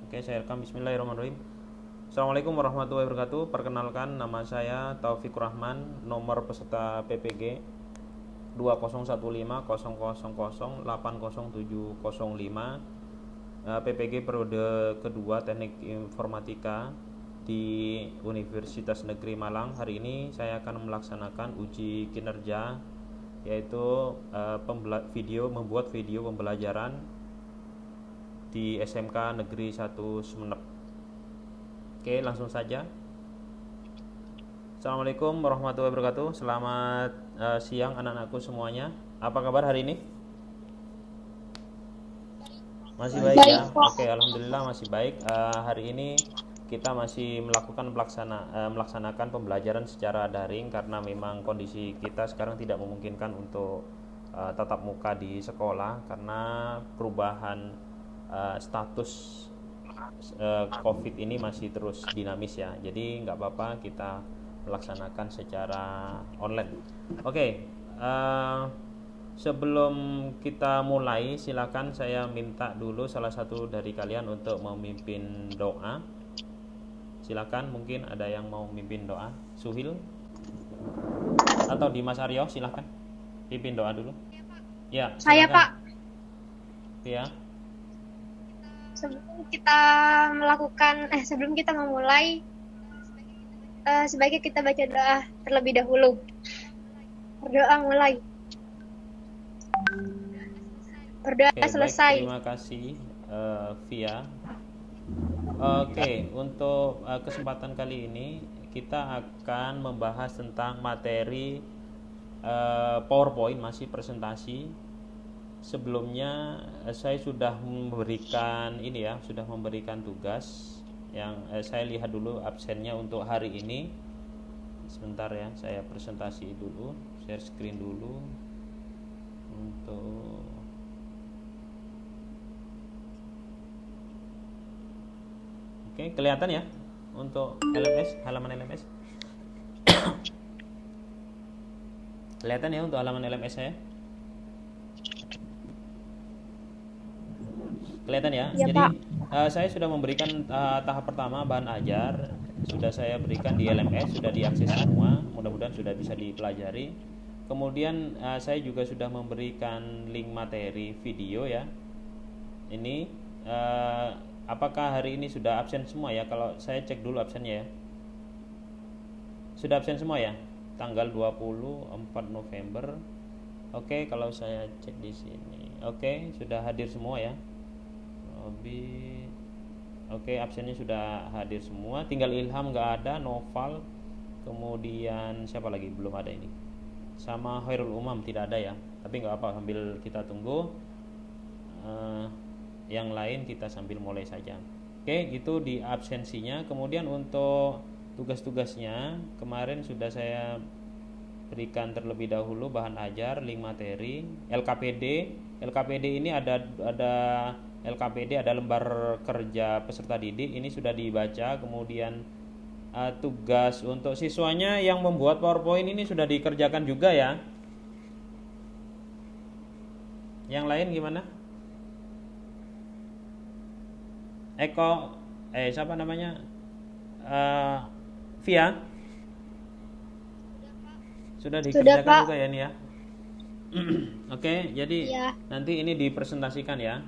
Oke, saya rekam. Bismillahirrahmanirrahim. Assalamualaikum warahmatullahi wabarakatuh. Perkenalkan, nama saya Taufikur Rahman. Nomor peserta PPG 201500800705. PPG periode kedua Teknik Informatika di Universitas Negeri Malang. Hari ini saya akan melaksanakan uji kinerja, yaitu membuat video pembelajaran di SMK Negeri 1 Sumeneb. Oke, langsung saja. Assalamualaikum warahmatullahi wabarakatuh. Selamat siang anak-anakku semuanya. Apa kabar hari ini? Masih baik ya? Oke, alhamdulillah masih baik. Hari ini kita masih melaksanakan pembelajaran secara daring karena memang kondisi kita sekarang tidak memungkinkan untuk tatap muka di sekolah karena perubahan status COVID ini masih terus dinamis ya. Jadi nggak apa-apa kita melaksanakan secara online. Oke, sebelum kita mulai, silakan saya minta dulu salah satu dari kalian untuk memimpin doa. Silakan, mungkin ada yang mau memimpin doa. Suhil atau Dimas Aryo, silakan pimpin doa dulu. Ya, silakan. Saya Pak. Ya. Sebelum kita memulai, sebaiknya kita baca doa terlebih dahulu. Berdoa mulai. Berdoa selesai. Baik, terima kasih Via. Oke, untuk kesempatan kali ini kita akan membahas tentang materi PowerPoint, masih presentasi. Sebelumnya saya sudah memberikan tugas yang saya lihat dulu absennya untuk hari ini. Sebentar ya, saya presentasi dulu, share screen dulu untuk Oke, kelihatan ya untuk halaman LMS. Kelihatan ya untuk halaman LMS saya? Kelihatan ya? Ya, Jadi Pak. saya sudah memberikan tahap pertama bahan ajar, sudah saya berikan di LMS, sudah diakses semua, mudah-mudahan sudah bisa dipelajari. Kemudian saya juga sudah memberikan link materi video ya. Ini apakah hari ini sudah absen semua ya? Kalau saya cek dulu absennya ya. Sudah absen semua ya? Tanggal 24 November. Oke, kalau saya cek di sini. Oke, sudah hadir semua ya. Oke, absennya sudah hadir semua. Tinggal Ilham nggak ada, Noval, kemudian siapa lagi belum ada ini, sama Khairul Umam tidak ada ya. Tapi nggak apa, sambil kita tunggu yang lain kita sambil mulai saja. Oke, gitu di absensinya. Kemudian untuk tugas-tugasnya kemarin sudah saya berikan terlebih dahulu bahan ajar, link materi, LKPD. LKPD ini ada LKPD, ada lembar kerja peserta didik, ini sudah dibaca. Kemudian tugas untuk siswanya yang membuat PowerPoint ini sudah dikerjakan juga ya. Yang lain gimana? Siapa namanya? Via? Sudah dikerjakan juga ya ini ya. Oke, jadi ya. Nanti ini dipresentasikan ya.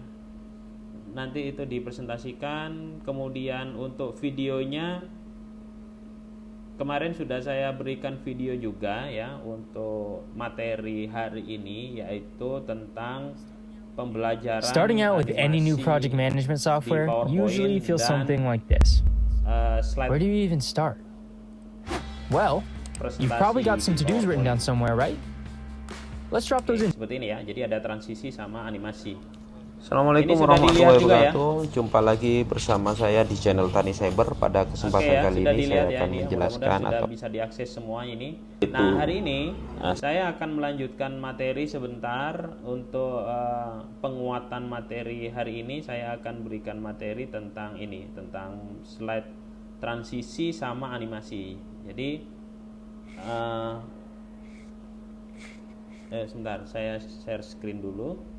Nanti itu dipresentasikan. Kemudian untuk videonya kemarin sudah saya berikan video juga ya untuk materi hari ini, yaitu tentang pembelajaran Starting out with any new project management software usually feels something like this. Where do you even start? Well, you've probably got some to-dos written down somewhere, right? Let's drop those in. Seperti ini ya, jadi ada transisi sama animasi. Assalamualaikum warahmatullahi wabarakatuh. Jumpa lagi bersama saya di channel Tani Cyber. Pada kesempatan kali ini saya akan menjelaskan atau bisa diakses semua ini. Nah, hari ini saya akan melanjutkan materi sebentar. Untuk penguatan materi hari ini saya akan berikan materi tentang slide transisi sama animasi. Jadi sebentar, saya share screen dulu.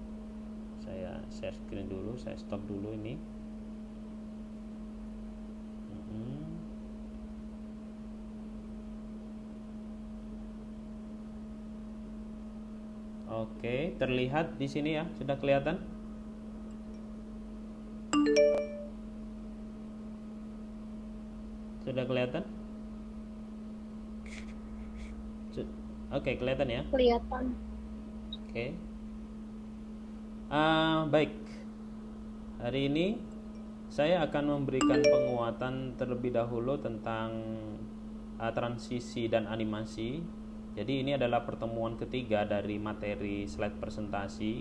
Saya stop dulu ini. Oke, terlihat di sini ya, sudah kelihatan? Sudah kelihatan? Oke, kelihatan ya? Kelihatan. Oke. Baik. Hari ini saya akan memberikan penguatan terlebih dahulu tentang transisi dan animasi. Jadi ini adalah pertemuan ketiga dari materi slide presentasi.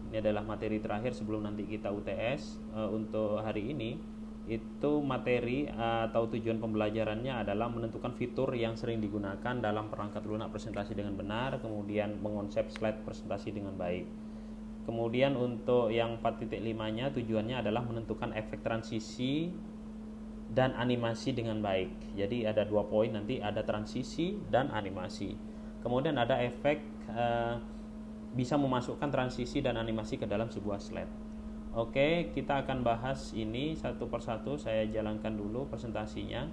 Ini adalah materi terakhir sebelum nanti kita UTS. Untuk hari ini itu materi atau tujuan pembelajarannya adalah menentukan fitur yang sering digunakan dalam perangkat lunak presentasi dengan benar, kemudian mengonsep slide presentasi dengan baik. Kemudian untuk yang 4.5-nya tujuannya adalah menentukan efek transisi dan animasi dengan baik. Jadi ada 2 poin nanti, ada transisi dan animasi. Kemudian ada efek bisa memasukkan transisi dan animasi ke dalam sebuah slide. Oke, kita akan bahas ini satu persatu. Saya jalankan dulu presentasinya.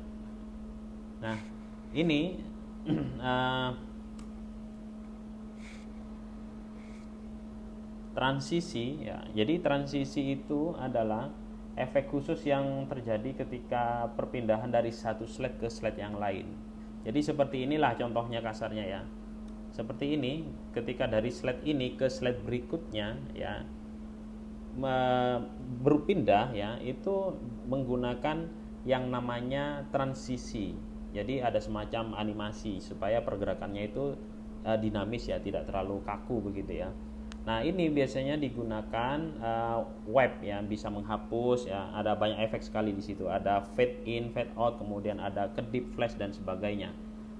Nah, ini transisi ya. Jadi transisi itu adalah efek khusus yang terjadi ketika perpindahan dari satu slide ke slide yang lain. Jadi seperti inilah contohnya kasarnya ya. Seperti ini, ketika dari slide ini ke slide berikutnya ya, berpindah ya, itu menggunakan yang namanya transisi. Jadi ada semacam animasi supaya pergerakannya itu dinamis ya, tidak terlalu kaku begitu ya. Nah, ini biasanya digunakan web ya, bisa menghapus ya, ada banyak efek sekali di situ. Ada fade in, fade out, kemudian ada kedip, flash dan sebagainya.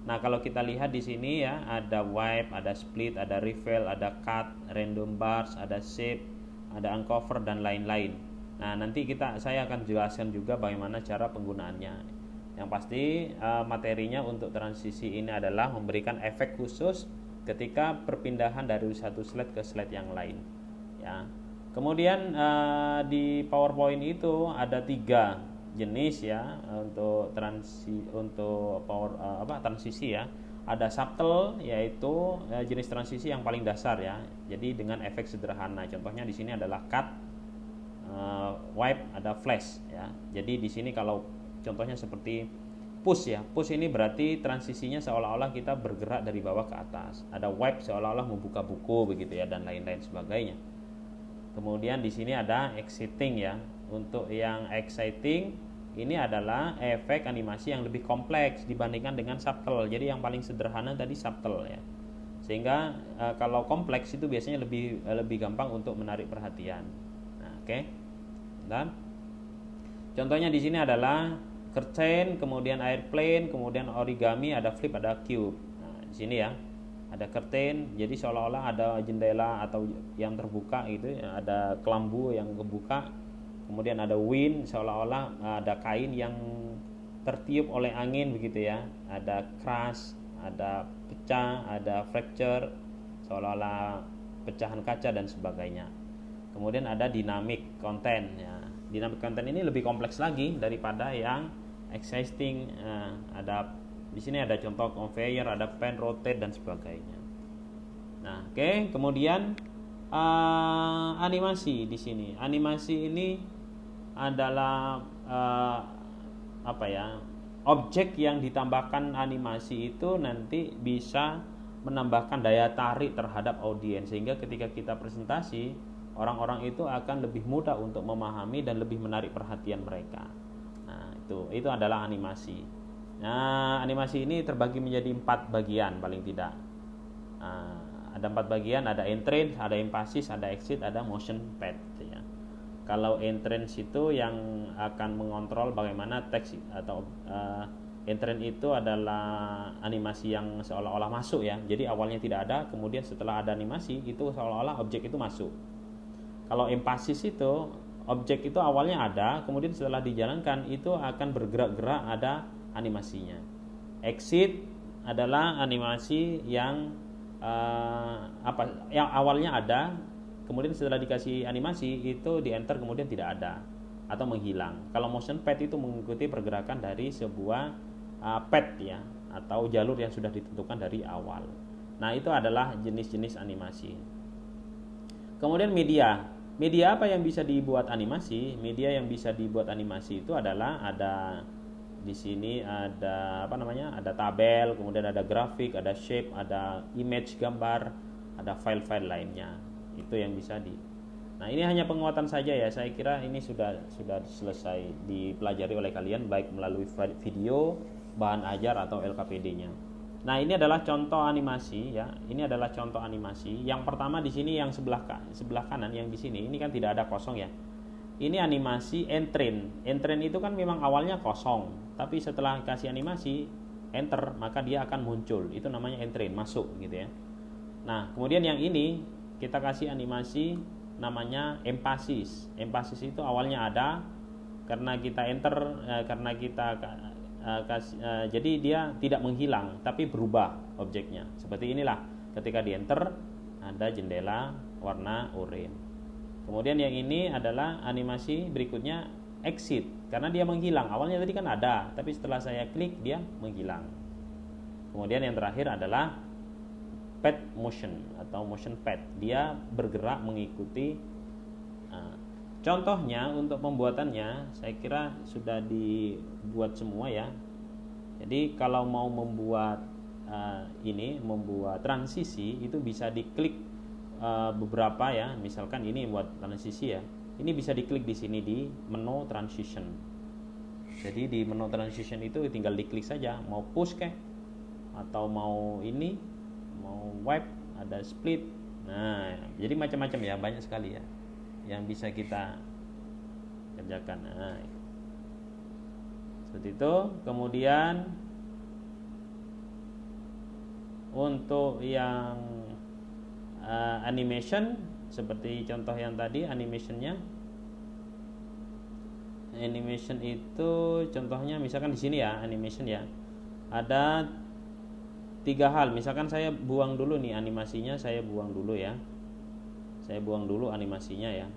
Nah, kalau kita lihat di sini ya, ada wipe, ada split, ada reveal, ada cut, random bars, ada shape, ada uncover dan lain-lain. Nah, nanti saya akan jelaskan juga bagaimana cara penggunaannya. Yang pasti materinya untuk transisi ini adalah memberikan efek khusus ketika perpindahan dari satu slide ke slide yang lain. Ya. Kemudian di PowerPoint itu ada 3 jenis ya untuk transisi ya. Ada subtle, yaitu jenis transisi yang paling dasar ya. Jadi dengan efek sederhana. Contohnya di sini adalah cut, wipe, ada flash ya. Jadi di sini kalau contohnya seperti push ya. Push ini berarti transisinya seolah-olah kita bergerak dari bawah ke atas. Ada wipe seolah-olah membuka buku begitu ya, dan lain-lain sebagainya. Kemudian di sini ada exiting ya. Untuk yang exciting ini adalah efek animasi yang lebih kompleks dibandingkan dengan subtle. Jadi yang paling sederhana tadi subtle ya. Sehingga kalau kompleks itu biasanya lebih gampang untuk menarik perhatian. Nah, oke. Dan contohnya di sini adalah curtain, kemudian airplane, kemudian origami, ada flip, ada cube. Nah, di sini ya. Ada curtain, jadi seolah-olah ada jendela atau yang terbuka gitu, ada kelambu yang kebuka. Kemudian ada wind, seolah-olah ada kain yang tertiup oleh angin begitu ya. Ada crash, ada pecah, ada fracture, seolah-olah pecahan kaca dan sebagainya. Kemudian ada dynamic content ya. Dynamic content ini lebih kompleks lagi daripada yang existing. Ada di sini ada contoh conveyor, ada pen, rotate dan sebagainya. Nah, oke. Kemudian animasi di sini. Animasi ini adalah objek yang ditambahkan animasi itu nanti bisa menambahkan daya tarik terhadap audiens, sehingga ketika kita presentasi orang-orang itu akan lebih mudah untuk memahami dan lebih menarik perhatian mereka. Nah, itu adalah animasi. Nah, animasi ini terbagi menjadi 4 bagian paling tidak. Ada 4 bagian, ada entrance, ada emphasis, ada exit, ada motion pad ya. Kalau entrance itu yang akan mengontrol bagaimana teks atau entrance itu adalah animasi yang seolah-olah masuk ya. Jadi awalnya tidak ada, kemudian setelah ada animasi itu seolah-olah objek itu masuk. Kalau emphasis itu objek itu awalnya ada, kemudian setelah dijalankan itu akan bergerak-gerak, ada animasinya. Exit adalah animasi yang yang awalnya ada, kemudian setelah dikasih animasi itu di enter kemudian tidak ada atau menghilang. Kalau motion pad itu mengikuti pergerakan dari sebuah pad ya, atau jalur yang sudah ditentukan dari awal. Nah, itu adalah jenis-jenis animasi. Kemudian media apa yang bisa dibuat animasi? Media yang bisa dibuat animasi itu adalah ada di sini ada apa namanya? Ada tabel, kemudian ada grafik, ada shape, ada image gambar, ada file-file lainnya. Itu yang bisa di. Nah, ini hanya penguatan saja ya. Saya kira ini sudah selesai dipelajari oleh kalian baik melalui video, bahan ajar atau LKPD-nya. Nah, ini adalah contoh animasi ya. Ini adalah contoh animasi. Yang pertama di sini yang sebelah kanan yang di sini ini kan tidak ada kosong ya. Ini animasi entrain. Entrain itu kan memang awalnya kosong, tapi setelah kasih animasi enter maka dia akan muncul. Itu namanya entrain, masuk gitu ya. Nah, kemudian yang ini kita kasih animasi namanya emphasis. Emphasis itu awalnya ada karena kita enter karena kita jadi dia tidak menghilang tapi berubah objeknya. Seperti inilah ketika di enter ada jendela warna oranye. Kemudian yang ini adalah animasi berikutnya exit karena dia menghilang. Awalnya tadi kan ada, tapi setelah saya klik dia menghilang. Kemudian yang terakhir adalah pad motion atau motion pad. Dia bergerak mengikuti. Contohnya untuk pembuatannya saya kira sudah dibuat semua ya. Jadi kalau mau membuat membuat transisi itu bisa diklik beberapa ya, misalkan ini buat transisi ya, ini bisa diklik di sini di menu transition. Jadi di menu transition itu tinggal diklik saja, mau push kayak atau mau ini, mau wipe, ada split. Nah, jadi macam-macam ya, banyak sekali ya yang bisa kita kerjakan. Nah, seperti itu. Kemudian untuk yang animation seperti contoh yang tadi animation itu contohnya misalkan di sini ya animation ya ada 3 hal. Misalkan saya buang dulu nih animasinya, saya buang dulu ya, saya buang dulu animasinya ya,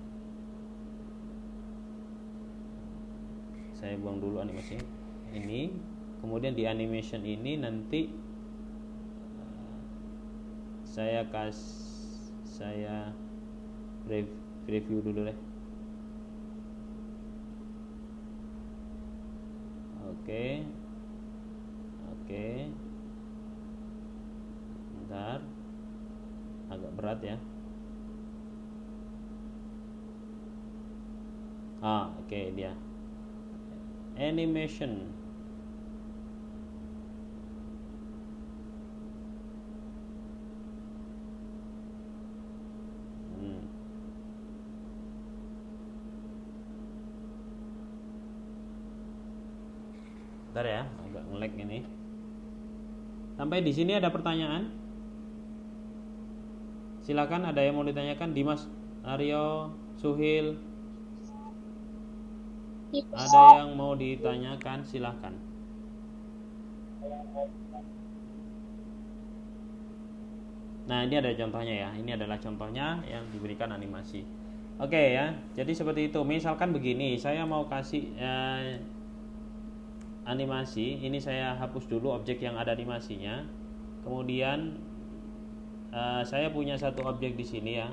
saya buang dulu animasi ini. Kemudian di animation ini nanti saya review dulu deh. Oke. Bentar, agak berat ya. Oke, dia animation. Bentar ya, agak nge-lag ini. Sampai di sini ada pertanyaan? Silakan, ada yang mau ditanyakan? Dimas, Aryo, Suhil. Ada yang mau ditanyakan? Silakan. Nah, ini ada contohnya ya. Ini adalah contohnya yang diberikan animasi. Oke ya. Jadi seperti itu. Misalkan begini, saya mau kasih animasi. Ini saya hapus dulu objek yang ada animasinya. Kemudian saya punya satu objek di sini ya.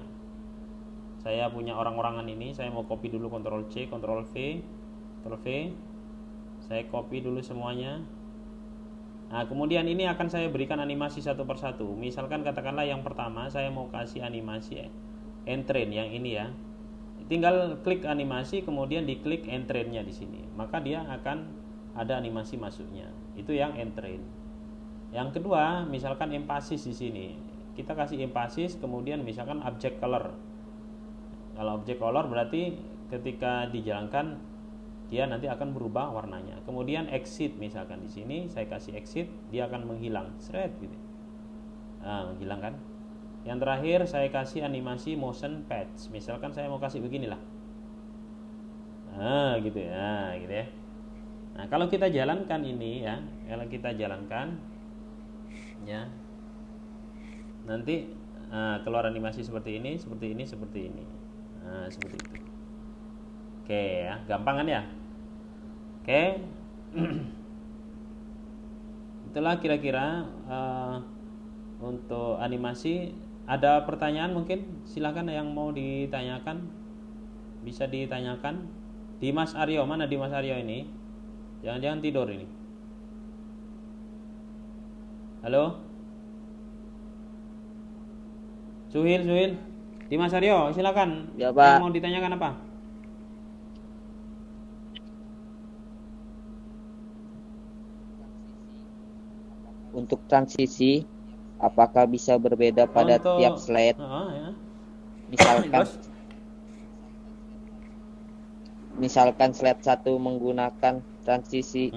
Saya punya orang-orangan ini. Saya mau copy dulu, Ctrl C, Ctrl V, Ctrl V. Saya copy dulu semuanya. Nah, kemudian ini akan saya berikan animasi satu persatu. Misalkan katakanlah yang pertama saya mau kasih animasi entrain yang ini ya. Tinggal klik animasi, kemudian diklik entrainnya di sini. Maka dia akan ada animasi masuknya. Itu yang entrain. Yang kedua, misalkan emphasis di sini. Kita kasih emphasis, kemudian misalkan object color. Kalau object color berarti ketika dijalankan dia nanti akan berubah warnanya. Kemudian exit, misalkan di sini saya kasih exit, dia akan menghilang, seret gitu. Menghilang kan. Yang terakhir saya kasih animasi motion patch. Misalkan saya mau kasih beginilah. Gitu ya, gitu ya. Nah, kalau kita jalankan ini ya, kalau kita jalankan ya, nanti keluar animasi seperti ini, seperti ini, seperti ini. Seperti itu. Oke ya, gampang kan ya? Oke. Itulah kira-kira untuk animasi Ada pertanyaan mungkin? Silakan yang mau ditanyakan, bisa ditanyakan. Dimas Aryo, mana Dimas Aryo ini? Jangan-jangan tidur ini. Halo? Suhil. Dimas Aryo, silakan. Ya, Pak. Yang mau ditanyakan apa? Untuk transisi, apakah bisa berbeda pada tiap slide? Ya. Misalkan slide 1 menggunakan transisi.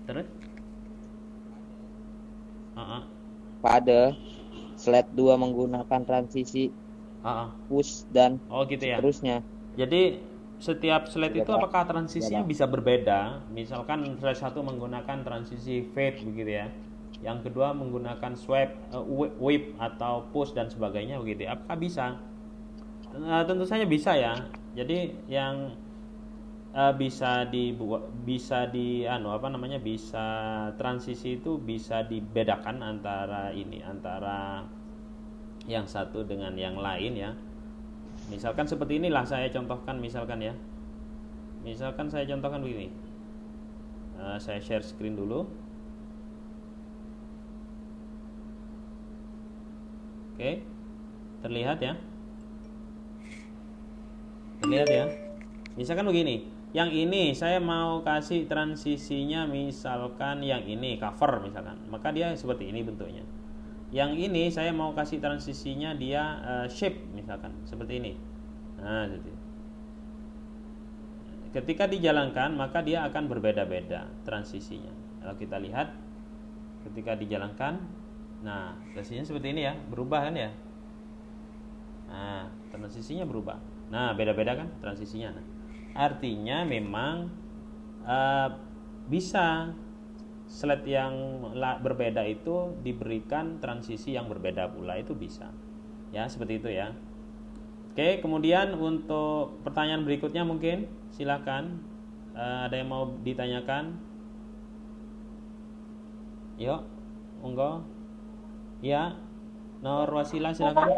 Terus? Pada slide 2 menggunakan transisi push dan gitu ya. seterusnya. Jadi setiap slide itu apakah transisinya bisa berbeda? Misalkan slide 1 menggunakan transisi fade begitu ya. Yang kedua menggunakan swipe, whip atau push dan sebagainya begitu ya. Apakah bisa? Tentu saja bisa ya. Jadi yang bisa transisi itu bisa dibedakan antara yang satu dengan yang lain ya. Misalkan seperti inilah saya contohkan, misalkan saya contohkan begini. Saya share screen dulu. Oke, terlihat ya. Misalkan begini, yang ini saya mau kasih transisinya, misalkan yang ini cover misalkan, maka dia seperti ini bentuknya. Yang ini saya mau kasih transisinya dia shape misalkan seperti ini. Nah, gitu. Ketika dijalankan maka dia akan berbeda-beda transisinya. Kalau kita lihat ketika dijalankan, nah transisinya seperti ini ya, berubah kan ya. Nah, transisinya berubah. Nah, beda-beda kan transisinya. Nah, artinya memang bisa slide yang berbeda itu diberikan transisi yang berbeda pula, itu bisa ya, seperti itu ya. Oke, kemudian untuk pertanyaan berikutnya mungkin silakan, ada yang mau ditanyakan? Yuk, monggo ya. Nur Wasila silakan.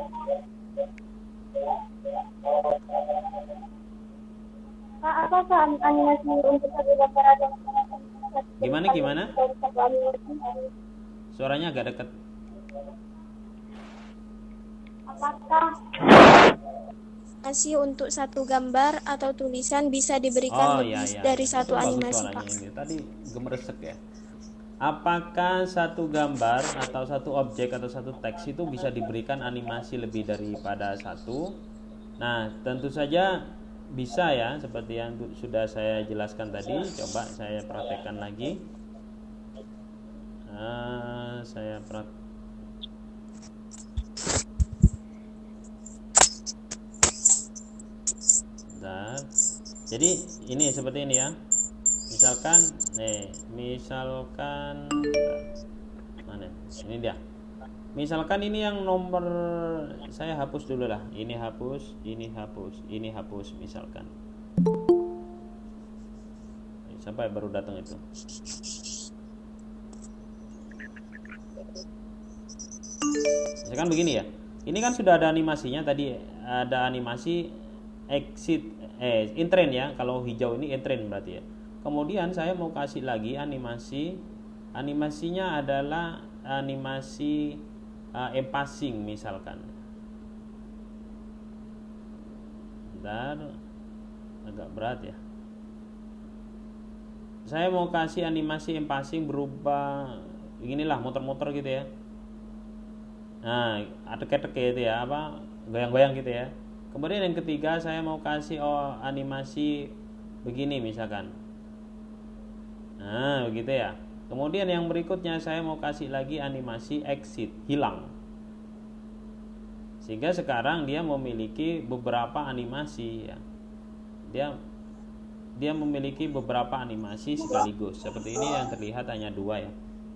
Apakah animasi untuk satu gambar ada Gimana? Suaranya agak dekat. Apakah animasi untuk satu gambar atau tulisan bisa diberikan lebih dari satu animasi, Pak? Tadi gemeresek ya. Apakah satu gambar atau satu objek atau satu teks itu bisa diberikan animasi lebih daripada satu? Nah, tentu saja bisa ya, seperti yang sudah saya jelaskan tadi. Coba saya praktekkan lagi. Jadi ini seperti ini ya. Misalkan mana? Ini dia. Misalkan ini yang nomor, saya hapus dulu lah. Ini hapus misalkan. Sampai baru datang itu. Misalkan begini ya. Ini kan sudah ada animasinya tadi, ada animasi exit entrain ya. Kalau hijau ini entrain berarti ya. Kemudian saya mau kasih lagi animasinya adalah animasi passing misalkan. Bentar, agak berat ya. Saya mau kasih animasi passing berubah beginilah, motor-motor gitu ya. Nah, teke-teke itu ya, goyang-goyang gitu ya. Kemudian yang ketiga saya mau kasih animasi begini misalkan. Nah, begitu ya. Kemudian yang berikutnya saya mau kasih lagi animasi exit, hilang. Sehingga sekarang dia memiliki beberapa animasi ya. Dia memiliki beberapa animasi sekaligus. Seperti ini yang terlihat hanya 2 ya.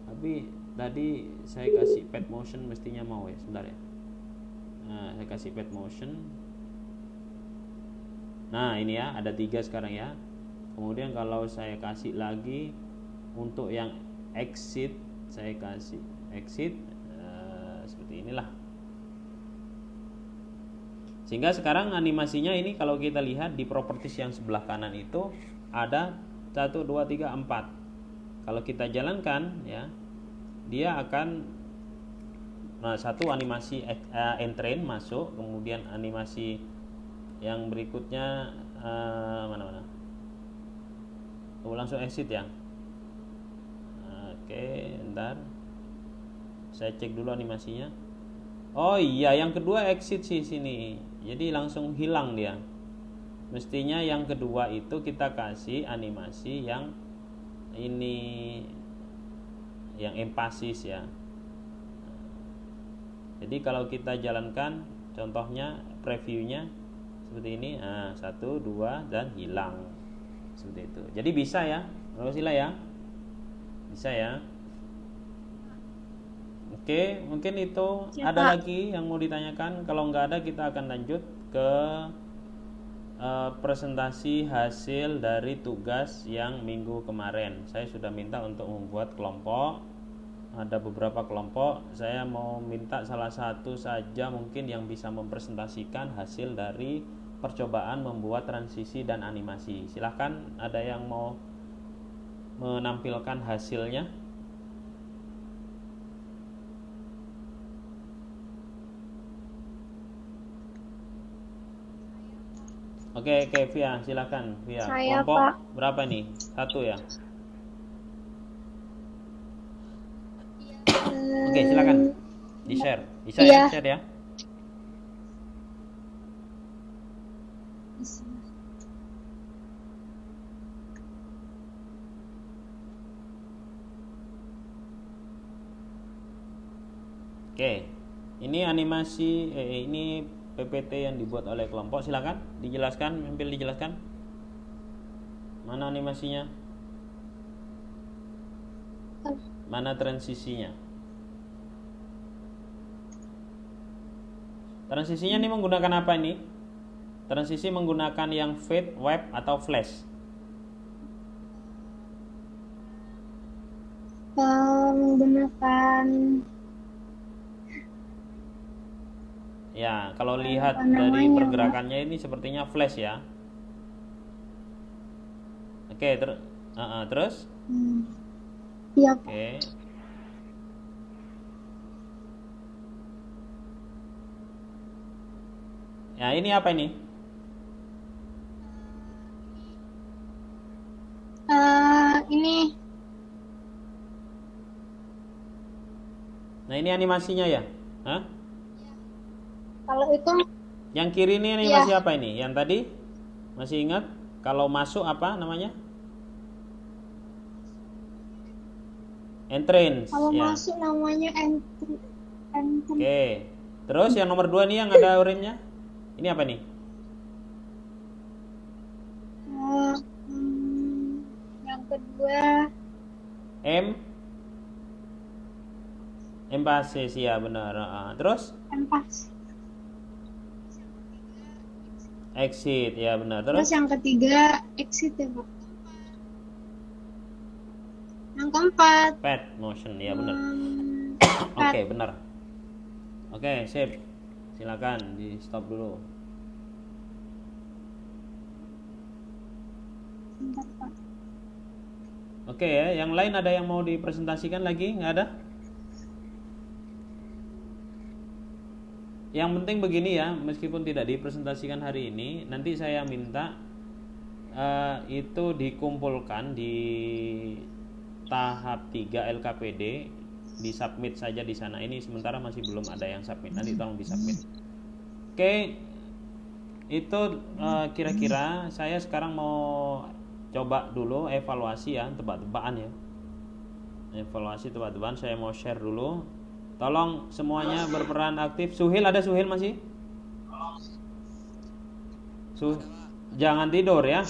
Tapi tadi saya kasih pad motion mestinya mau ya, sebentar ya. Nah, saya kasih pad motion. Nah, ini ya, ada 3 sekarang ya. Kemudian kalau saya kasih lagi untuk yang exit, saya kasih exit seperti seperti inilah. Sehingga sekarang animasinya ini kalau kita lihat di properties yang sebelah kanan itu ada 1, 2, 3, 4. Kalau kita jalankan ya, dia akan satu animasi entrain masuk, kemudian animasi yang berikutnya mana? Oh, langsung exit ya. Oke, bentar. Saya cek dulu animasinya. Oh iya, yang kedua exit sih sini. Jadi langsung hilang dia. Mestinya yang kedua itu kita kasih animasi yang ini, yang empasis ya. Jadi kalau kita jalankan contohnya previewnya seperti ini, 1, 2 dan hilang seperti itu. Jadi bisa ya, sila ya, bisa ya. Oke, mungkin itu. Siapa? Ada lagi yang mau ditanyakan? Kalau nggak ada, kita akan lanjut ke presentasi hasil dari tugas yang minggu kemarin. Saya sudah minta untuk membuat kelompok. Ada beberapa kelompok. Saya mau minta salah satu saja mungkin yang bisa mempresentasikan hasil dari percobaan membuat transisi dan animasi. Silahkan, ada yang mau menampilkan hasilnya? Oke, Via, silakan Via. Saya, Kelompok Pak. berapa nih? 1 ya. Oke, silakan di share. Bisa Iya. ya share ya. Oke, ini animasi ini PPT yang dibuat oleh kelompok. Silakan dijelaskan, sambil dijelaskan. Mana animasinya? Mana transisinya? Transisinya ini menggunakan apa ini? Transisi menggunakan yang fade, web atau flash? Menggunakan Ya, kalau lihat apa dari namanya, pergerakannya ini sepertinya flash ya. Oke, terus? Iya, Pak. Oke. Ya, ini apa ini? Ini Nah, ini animasinya ya? Hah? kalau itu Yang kiri ini animasi apa ini? Yang tadi? Masih ingat? Kalau masuk apa namanya? Entrance. kalau Ya. masuk namanya entry. Oke. Terus yang nomor 2 nih yang ada oranye-nya? Ini apa nih? Yang kedua Empasis ya benar. Terus empas. exit ya benar. Terus Terus yang ketiga exit ya, Pak. Yang keempat path motion ya benar. path. Oke, benar. Oke, sip. Silakan di stop dulu. Bentar, Pak. Oke ya, yang lain ada yang mau dipresentasikan lagi? Nggak ada? Yang penting begini ya, meskipun tidak dipresentasikan hari ini, nanti saya minta itu dikumpulkan di tahap 3 LKPD, disubmit saja di sana. Ini sementara masih belum ada yang submit, nanti tolong disubmit. Oke, itu kira-kira saya sekarang mau coba dulu evaluasi ya, tebak-tebakan ya. Evaluasi tebak-tebakan, saya mau share dulu. Tolong semuanya berperan aktif. Suhil, ada Suhil masih? Jangan tidur ya.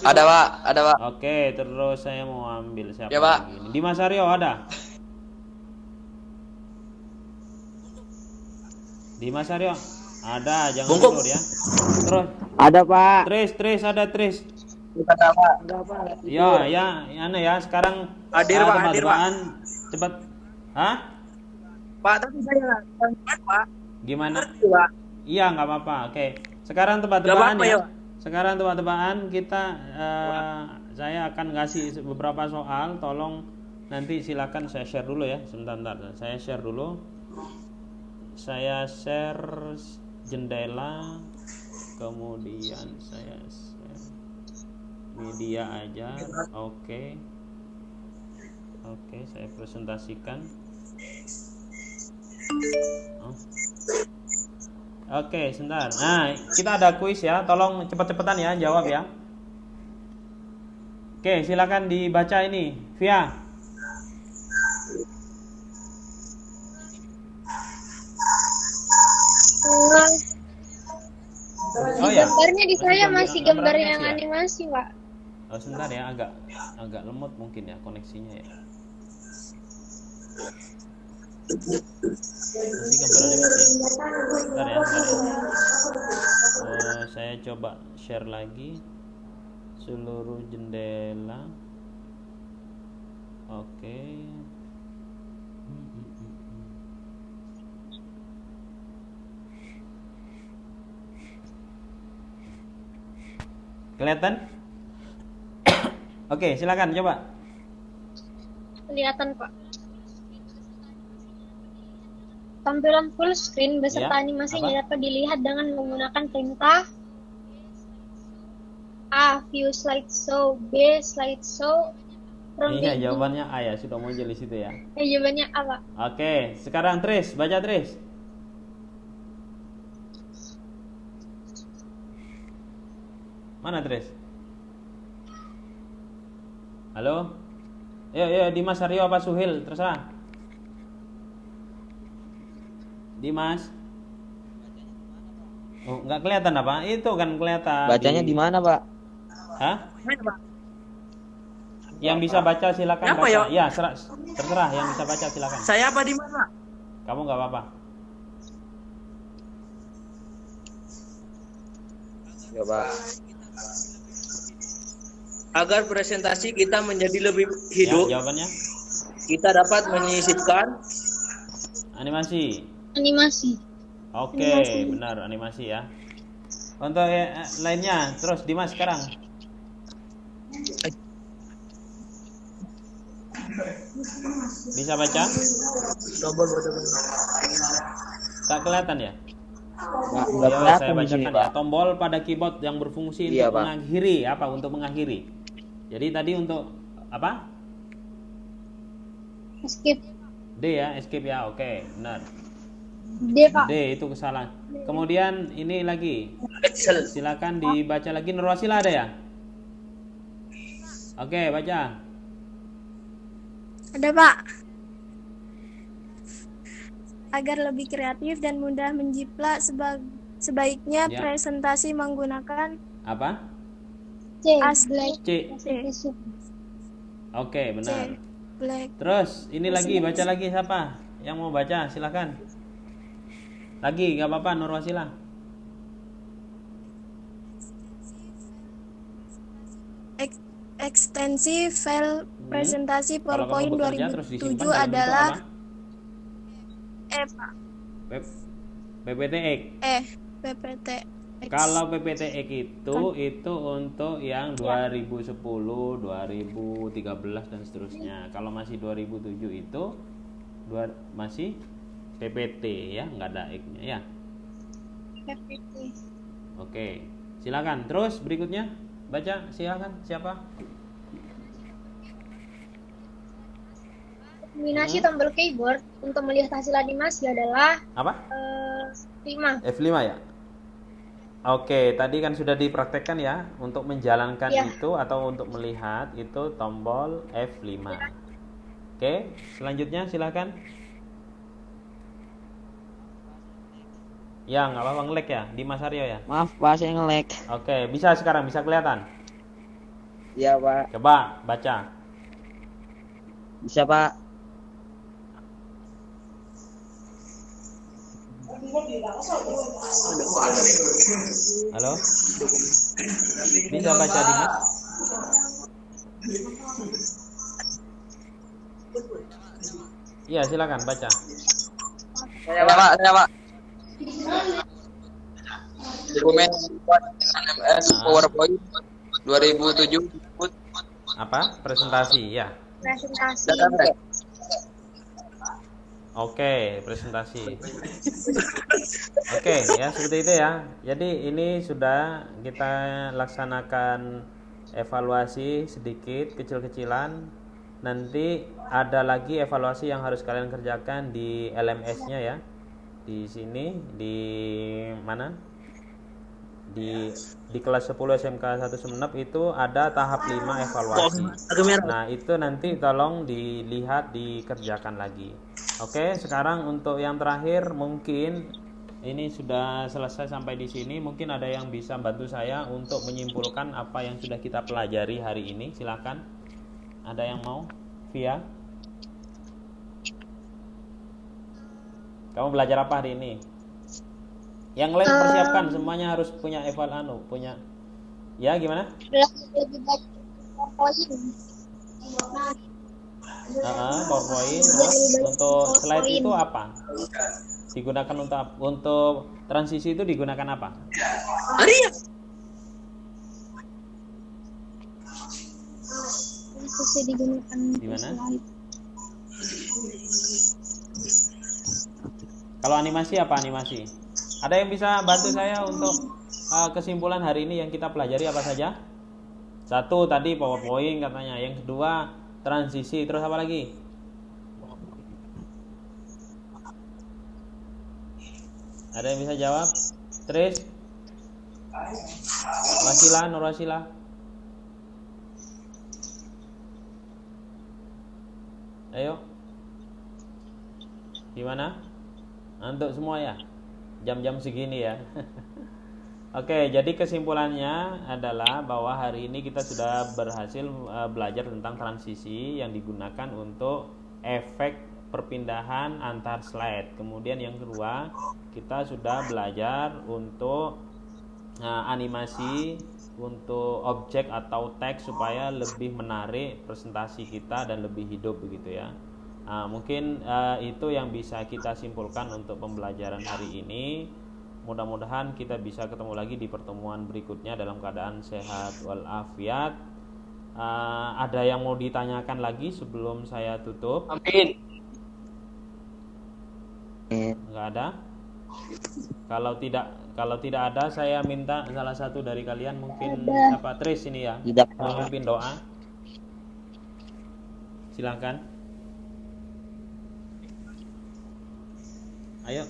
Ada Pak, ada Pak. Oke, terus saya mau ambil siapa Ya, Pak. lagi ini? Dimas Aryo ada? Dimas Aryo ada, jangan Bungkuk. tidur ya. Terus Ada, Pak. Tris ada Tris. Ada Pak. Ya, sekarang Hadir, Pak, hadir, Pak. tebak-tebakan cepat. Hah? Pak, tapi saya Pak. Gimana? Pak. Iya, nggak apa-apa. Oke. Sekarang tebak-tebakan ya. Sekarang tebak-tebakan kita saya akan ngasih beberapa soal, tolong nanti silakan saya share dulu ya. Sebentar. Saya share dulu. Saya share jendela, kemudian saya share media aja. Oke, saya presentasikan. Oke, sebentar. Nah, kita ada kuis ya. Tolong cepet-cepetan ya, jawab ya. Oke, silakan dibaca ini, Via. Gambarnya di saya masih gambar yang animasi, Pak. Oh, sebentar ya, agak lemot mungkin ya koneksinya ya. Masih gambar animasi ya. Sebentar ya. Saya coba share lagi seluruh jendela. Oke. Kelihatan? Oke, silakan coba. Kelihatan, Pak. Tampilan full screen beserta animasinya dapat dilihat dengan menggunakan perintah A. View slideshow, B. Slideshow. Iya, jawabannya A ya, sudah muncul di situ ya. Jawabannya A, Pak. Oke, sekarang Tris, baca Tris. Mana Tris? Halo? Yo, Dimas, Aryo apa Suhil, terserah. Dimas. Oh, nggak kelihatan apa? Itu kan kelihatan. Bacanya di mana, Pak? Hah? Yang bisa baca silakan baca. Ya, terserah yang bisa baca silakan. Saya apa di mana? Kamu nggak apa-apa. Ya, Pak. Agar presentasi kita menjadi lebih hidup. Ya, jawabannya? Kita dapat menyisipkan animasi. Oke, benar animasi ya. Untuk lainnya, terus Dimas sekarang. Bisa baca? Tak kelihatan ya? Nggak Saya bacakan ya. Tombol pada keyboard yang berfungsi untuk mengakhiri apa? Untuk mengakhiri. Jadi tadi untuk apa? Escape. D ya, escape ya. Oke, benar. D, Pak. D itu kesalahan. Kemudian ini lagi. Silakan dibaca lagi. Nurwasila ada ya? Oke, baca. Ada, Pak. Agar lebih kreatif dan mudah menjiplak, sebaiknya presentasi menggunakan apa? C. Oke, benar. Black. Terus ini lagi, baca lagi siapa? Yang mau baca, silakan. Lagi, nggak apa-apa, Nurwasila. Ekstensi file presentasi PowerPoint 2007 adalah Pak. PPTX. PPTX. Kalau PPTX itu untuk yang 2010, 2013 dan seterusnya. Kalau masih 2007 itu masih PPT ya, nggak ada X-nya ya. PPT. Oke, silakan. Terus berikutnya baca, silakan. Siapa? Kombinasi tombol keyboard untuk melihat hasil animasi adalah apa? F5 ya. Oke, tadi kan sudah dipraktekkan ya. Untuk menjalankan itu atau untuk melihat itu tombol F5. Oke, selanjutnya silakan. Ya, nggak apa-apa, nge-lag ya, Dimas Aryo ya. Maaf, Pak, saya nge-lag. Oke, bisa sekarang, bisa kelihatan. Iya, Pak. Coba baca. Bisa, Pak. Halo? Bisa baca, Dimas? Iya, silakan baca. Saya Pak. Dokumen LMS PowerPoint 2007. Apa? Presentasi ya. Presentasi. Oke, presentasi. Oke, ya seperti itu ya. Jadi ini sudah kita laksanakan evaluasi sedikit, kecil-kecilan. Nanti ada lagi evaluasi yang harus kalian kerjakan di LMS-nya ya. Di sini, di mana? Di kelas 10 SMK 1 Sumeneb itu ada tahap 5 evaluasi. Nah, itu nanti tolong dilihat, dikerjakan lagi. Oke, sekarang untuk yang terakhir mungkin ini sudah selesai sampai di sini. Mungkin ada yang bisa bantu saya untuk menyimpulkan apa yang sudah kita pelajari hari ini. Silakan. Ada yang mau? Via? Kamu belajar apa hari ini? Yang lain persiapkan, semuanya harus punya punya. Ya, gimana? Lebih baik PowerPoint. PowerPoint. Terus untuk slide itu apa? Digunakan untuk transisi itu digunakan apa? Transisi digunakan di mana? slide. Kalau animasi apa animasi? Ada yang bisa bantu saya untuk kesimpulan hari ini yang kita pelajari apa saja? Satu tadi PowerPoint katanya, yang kedua transisi, terus apa lagi? Ada yang bisa jawab? Tris? Wasila, Nurwasila? Ayo. Gimana? Untuk semua ya? Jam-jam segini ya. Oke, jadi kesimpulannya adalah bahwa hari ini kita sudah berhasil belajar tentang transisi yang digunakan untuk efek perpindahan antar slide. Kemudian yang kedua, kita sudah belajar untuk animasi untuk objek atau teks supaya lebih menarik presentasi kita dan lebih hidup begitu ya. Mungkin itu yang bisa kita simpulkan untuk pembelajaran hari ini. Mudah-mudahan kita bisa ketemu lagi di pertemuan berikutnya dalam keadaan sehat walafiat. Ada yang mau ditanyakan lagi sebelum saya tutup? Amin. Enggak ada? Kalau tidak ada, saya minta salah satu dari kalian mungkin siapa? Tris ini ya, memimpin doa. Silakan. Ayo.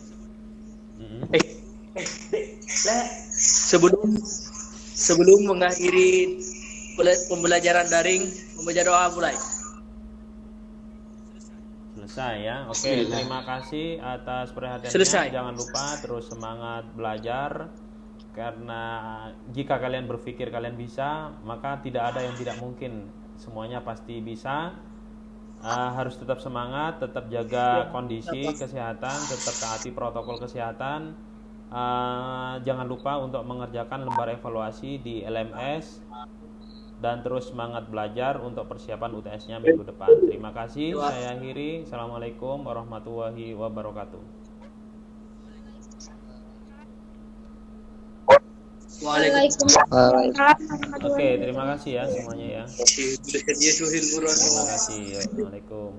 Sebelum mengakhiri pembelajaran daring, membaca doa mulai. Selesai ya. Oke, terima kasih atas perhatiannya. Selesai. Jangan lupa terus semangat belajar, karena jika kalian berpikir kalian bisa, maka tidak ada yang tidak mungkin. Semuanya pasti bisa. Harus tetap semangat, tetap jaga kondisi kesehatan, tetap taati protokol kesehatan. Jangan lupa untuk mengerjakan lembar evaluasi di LMS dan terus semangat belajar untuk persiapan UTS-nya minggu depan. Terima kasih. Saya akhiri. Assalamualaikum warahmatullahi wabarakatuh. Waalaikumsalam. Oke, terima kasih ya semuanya ya. Terima kasih. Assalamualaikum.